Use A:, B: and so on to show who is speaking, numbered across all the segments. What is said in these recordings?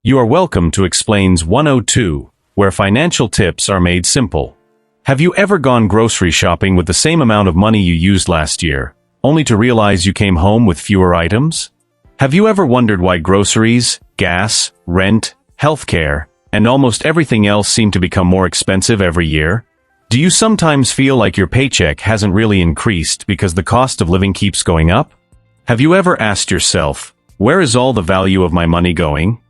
A: You are welcome to Explains 102, where financial tips are made simple. Have you ever gone grocery shopping with the same amount of money you used last year, only to realize you came home with fewer items? Have you ever wondered why groceries, gas, rent, healthcare, and almost everything else seem to become more expensive every year? Do you sometimes feel like your paycheck hasn't really increased because the cost of living keeps going up? Have you ever asked yourself, where is all the value of my money going?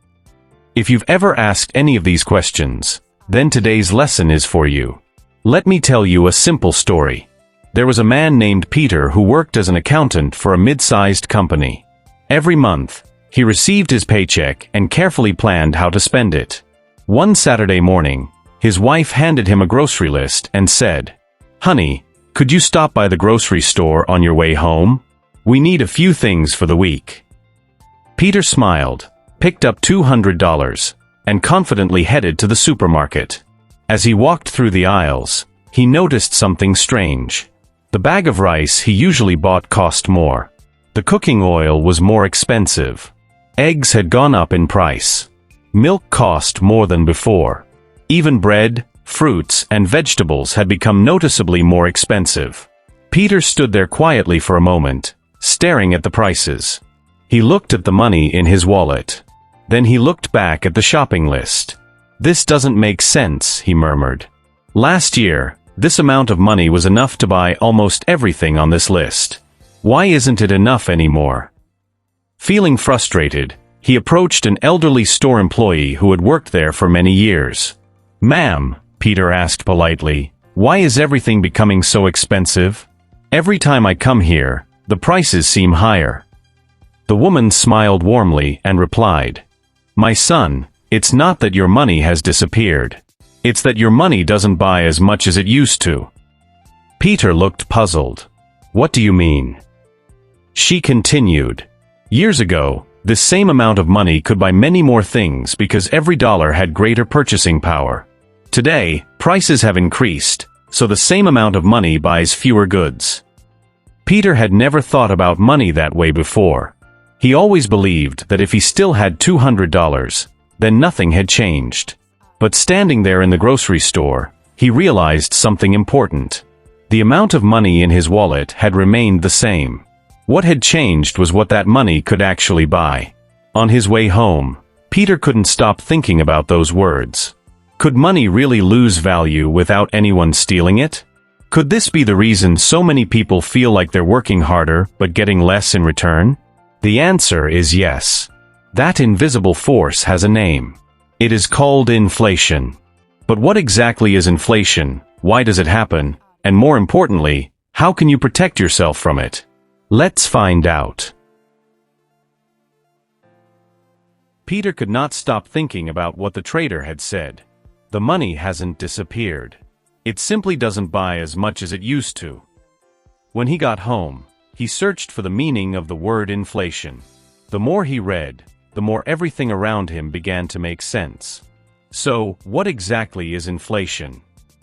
A: If you've ever asked any of these questions, then today's lesson is for you. Let me tell you a simple story. There was a man named Peter who worked as an accountant for a mid-sized company. Every month, he received his paycheck and carefully planned how to spend it. One Saturday morning, his wife handed him a grocery list and said, "Honey, could you stop by the grocery store on your way home? We need a few things for the week." Peter smiled, picked up $200, and confidently headed to the supermarket. As he walked through the aisles, he noticed something strange. The bag of rice he usually bought cost more. The cooking oil was more expensive. Eggs had gone up in price. Milk cost more than before. Even bread, fruits, and vegetables had become noticeably more expensive. Peter stood there quietly for a moment, staring at the prices. He looked at the money in his wallet. Then he looked back at the shopping list. "This doesn't make sense," he murmured. "Last year, this amount of money was enough to buy almost everything on this list. Why isn't it enough anymore?" Feeling frustrated, he approached an elderly store employee who had worked there for many years. "Ma'am," Peter asked politely, "why is everything becoming so expensive? Every time I come here, the prices seem higher." The woman smiled warmly and replied, "My son, it's not that your money has disappeared. It's that your money doesn't buy as much as it used to." Peter looked puzzled. "What do you mean?" She continued, "Years ago, this same amount of money could buy many more things because every dollar had greater purchasing power. Today, prices have increased, so the same amount of money buys fewer goods." Peter had never thought about money that way before. He always believed that if he still had $200, then nothing had changed. But standing there in the grocery store, he realized something important. The amount of money in his wallet had remained the same. What had changed was what that money could actually buy. On his way home, Peter couldn't stop thinking about those words. Could money really lose value without anyone stealing it? Could this be the reason so many people feel like they're working harder but getting less in return? The answer is yes. That invisible force has a name. It is called inflation. But what exactly is inflation? Why does it happen? And more importantly, how can you protect yourself from it? Let's find out. Peter could not stop thinking about what the trader had said. The money hasn't disappeared. It simply doesn't buy as much as it used to. When he got home, he searched for the meaning of the word inflation. The more he read, the more everything around him began to make sense. So, what exactly is inflation?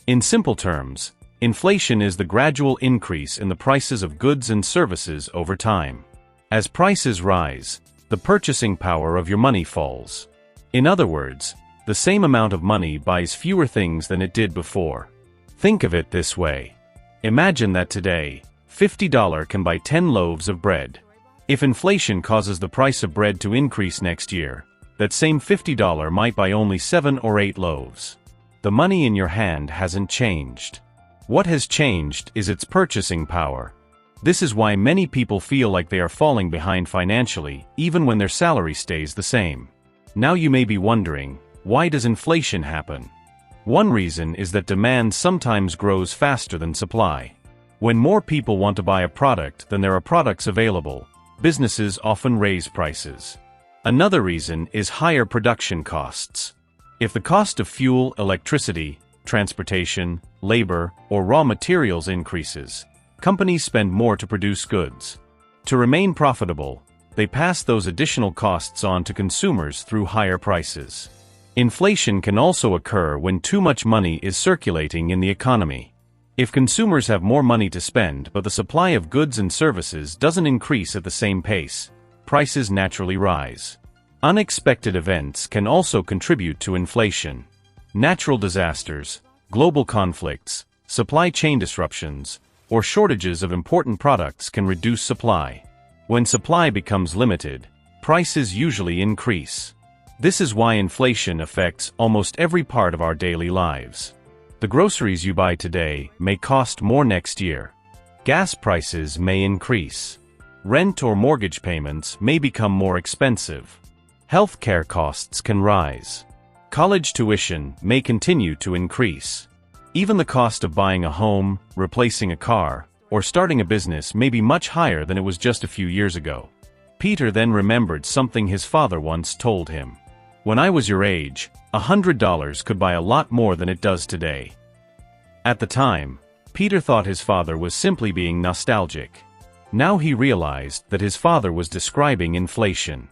A: In simple terms, inflation is the gradual increase in the prices of goods and services over time. As prices rise, the purchasing power of your money falls. In other words, the same amount of money buys fewer things than it did before. Think of it this way. Imagine that today, $50 can buy 10 loaves of bread. If inflation causes the price of bread to increase next year, that same $50 might buy only 7 or 8 loaves. The money in your hand hasn't changed. What has changed is its purchasing power. This is why many people feel like they are falling behind financially, even when their salary stays the same. Now you may be wondering, why does inflation happen? One reason is that demand sometimes grows faster than supply. When more people want to buy a product than there are products available, businesses often raise prices. Another reason is higher production costs. If the cost of fuel, electricity, transportation, labor, or raw materials increases, companies spend more to produce goods. To remain profitable, they pass those additional costs on to consumers through higher prices. Inflation can also occur when too much money is circulating in the economy. If consumers have more money to spend but the supply of goods and services doesn't increase at the same pace, prices naturally rise. Unexpected events can also contribute to inflation. Natural disasters, global conflicts, supply chain disruptions, or shortages of important products can reduce supply. When supply becomes limited, prices usually increase. This is why inflation affects almost every part of our daily lives. The groceries you buy today may cost more next year. Gas prices may increase. Rent or mortgage payments may become more expensive. Healthcare costs can rise. College tuition may continue to increase. Even the cost of buying a home, replacing a car, or starting a business may be much higher than it was just a few years ago. Peter then remembered something his father once told him. "When I was your age, $100 could buy a lot more than it does today." At the time, Peter thought his father was simply being nostalgic. Now he realized that his father was describing inflation.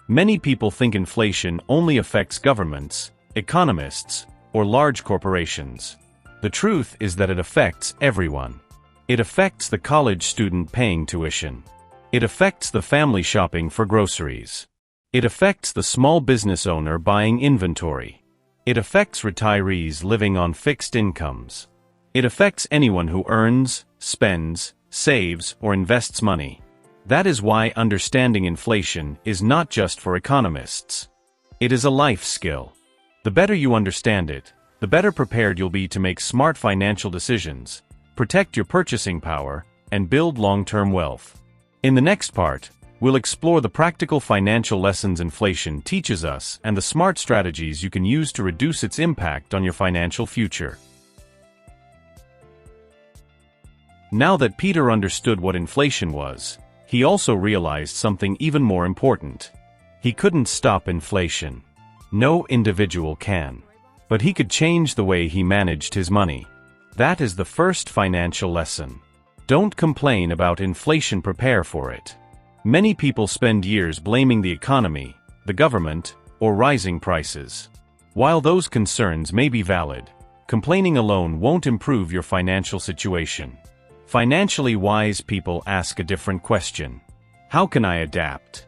A: Many people think inflation only affects governments, economists, or large corporations. The truth is that it affects everyone. It affects the college student paying tuition. It affects the family shopping for groceries. It affects the small business owner buying inventory. It affects retirees living on fixed incomes. It affects anyone who earns, spends, saves, or invests money. That is why understanding inflation is not just for economists. It is a life skill. The better you understand it, the better prepared you'll be to make smart financial decisions, protect your purchasing power, and build long-term wealth. In the next part, we'll explore the practical financial lessons inflation teaches us and the smart strategies you can use to reduce its impact on your financial future. Now that Peter understood what inflation was, he also realized something even more important. He couldn't stop inflation. No individual can. But he could change the way he managed his money. That is the first financial lesson. Don't complain about inflation, prepare for it. Many people spend years blaming the economy, the government, or rising prices. While those concerns may be valid, complaining alone won't improve your financial situation. Financially wise people ask a different question. How can I adapt?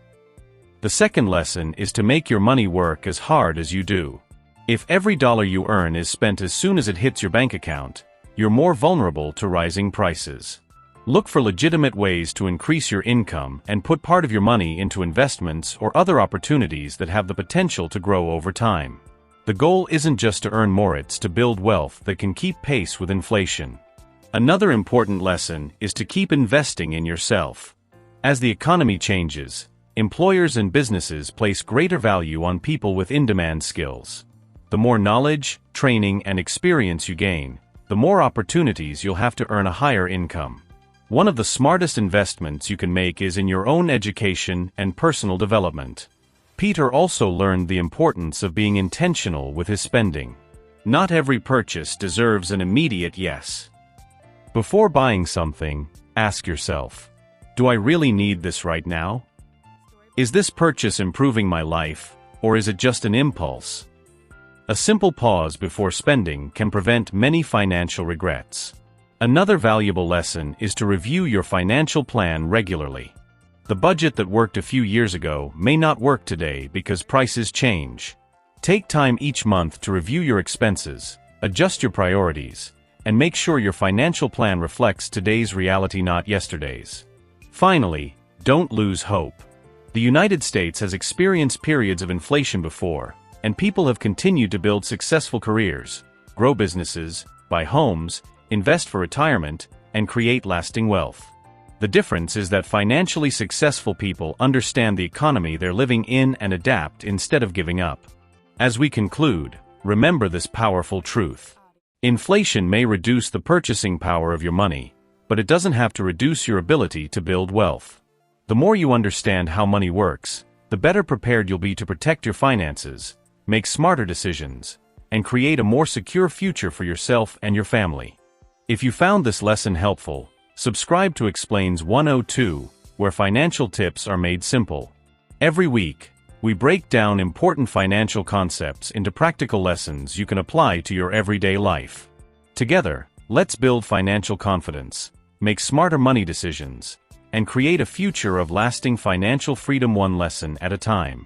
A: The second lesson is to make your money work as hard as you do. If every dollar you earn is spent as soon as it hits your bank account, you're more vulnerable to rising prices. Look for legitimate ways to increase your income and put part of your money into investments or other opportunities that have the potential to grow over time. The goal isn't just to earn more, it's to build wealth that can keep pace with inflation. Another important lesson is to keep investing in yourself. As the economy changes, employers and businesses place greater value on people with in-demand skills. The more knowledge, training, and experience you gain, the more opportunities you'll have to earn a higher income. One of the smartest investments you can make is in your own education and personal development. Peter also learned the importance of being intentional with his spending. Not every purchase deserves an immediate yes. Before buying something, ask yourself, do I really need this right now? Is this purchase improving my life, or is it just an impulse? A simple pause before spending can prevent many financial regrets. Another valuable lesson is to review your financial plan regularly. The budget that worked a few years ago may not work today because prices change. Take time each month to review your expenses, adjust your priorities, and make sure your financial plan reflects today's reality, not yesterday's. Finally, don't lose hope. The United States has experienced periods of inflation before, and people have continued to build successful careers, grow businesses, buy homes, invest for retirement, and create lasting wealth. The difference is that financially successful people understand the economy they're living in and adapt instead of giving up. As we conclude, remember this powerful truth. Inflation may reduce the purchasing power of your money, but it doesn't have to reduce your ability to build wealth. The more you understand how money works, the better prepared you'll be to protect your finances, make smarter decisions, and create a more secure future for yourself and your family. If you found this lesson helpful, subscribe to Explains 102, where financial tips are made simple. Every week, we break down important financial concepts into practical lessons you can apply to your everyday life. Together, let's build financial confidence, make smarter money decisions, and create a future of lasting financial freedom, one lesson at a time.